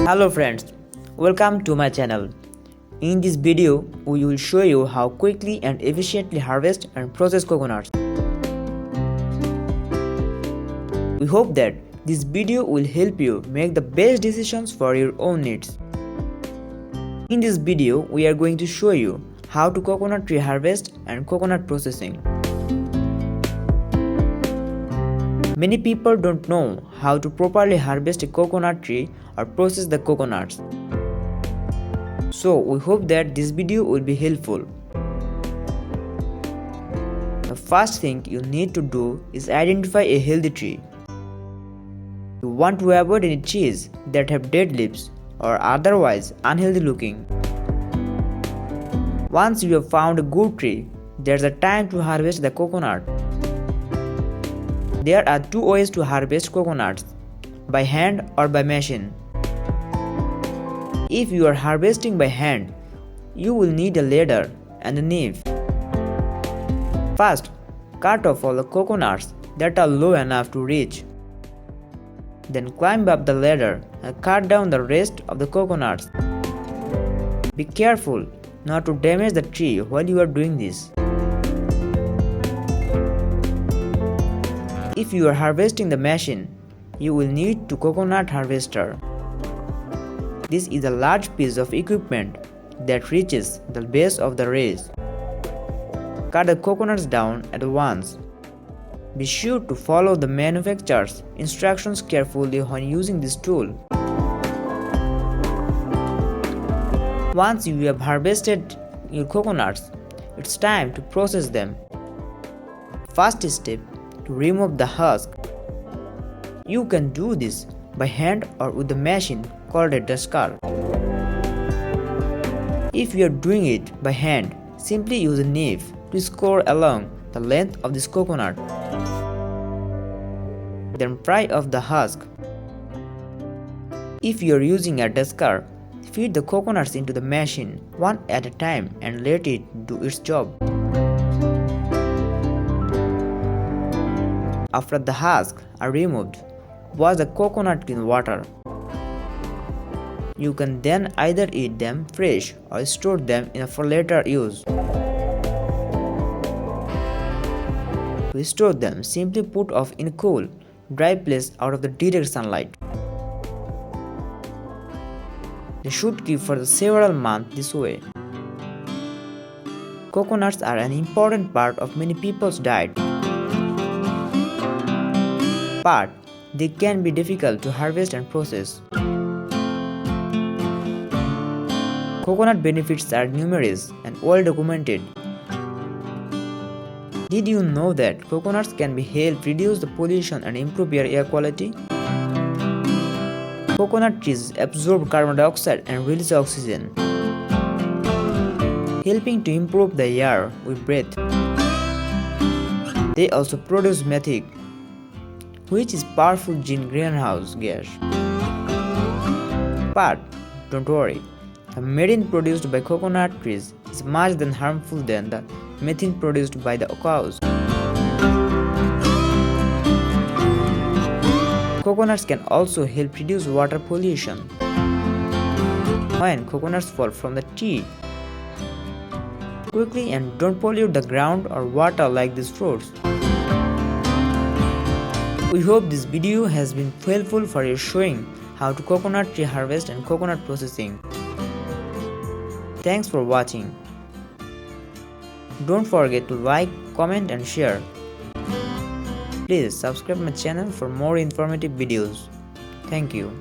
Hello friends, welcome to my channel. In this video, we will show you how quickly and efficiently harvest and process coconuts. We hope that this video will help you make the best decisions for your own needs. In this video, we are going to show you how to coconut tree harvest and coconut processing. Many people don't know how to properly harvest a coconut tree or process the coconuts. So we hope that this video will be helpful. The first thing you need to do is identify a healthy tree. You want to avoid any trees that have dead leaves or otherwise unhealthy looking. Once you have found a good tree, there's a time to harvest the coconut. There are two ways to harvest coconuts, by hand or by machine. If you are harvesting by hand, you will need a ladder and a knife. First, cut off all the coconuts that are low enough to reach. Then climb up the ladder and cut down the rest of the coconuts. Be careful not to damage the tree while you are doing this. If you are harvesting the machine, you will need a coconut harvester. This is a large piece of equipment that reaches the base of the race. Cut the coconuts down at once. Be sure to follow the manufacturer's instructions carefully when using this tool. Once you have harvested your coconuts, it's time to process them. First step, to remove the husk. You can do this by hand or with a machine called a husker. If you are doing it by hand, simply use a knife to score along the length of this coconut. Then pry off the husk. If you are using a husker, feed the coconuts into the machine one at a time and let it do its job. After the husks are removed, wash the coconut in water. You can then either eat them fresh or store them for later use. To store them, simply put off in a cool, dry place out of the direct sunlight. They should keep for several months this way. Coconuts are an important part of many people's diet. But they can be difficult to harvest and process. Coconut benefits are numerous and well documented. Did you know that coconuts can help reduce the pollution and improve your air quality? Coconut trees absorb carbon dioxide and release oxygen, helping to improve the air we breathe. They also produce methane, which is powerful greenhouse gas. But don't worry, the methane produced by coconut trees is much more harmful than the methane produced by the cows. Coconuts can also help reduce water pollution. When coconuts fall from the tree, quickly and don't pollute the ground or water like these fruits. We hope this video has been helpful for you showing how to coconut tree harvest and coconut processing. Thanks for watching. Don't forget to like, comment and share. Please subscribe my channel for more informative videos. Thank you.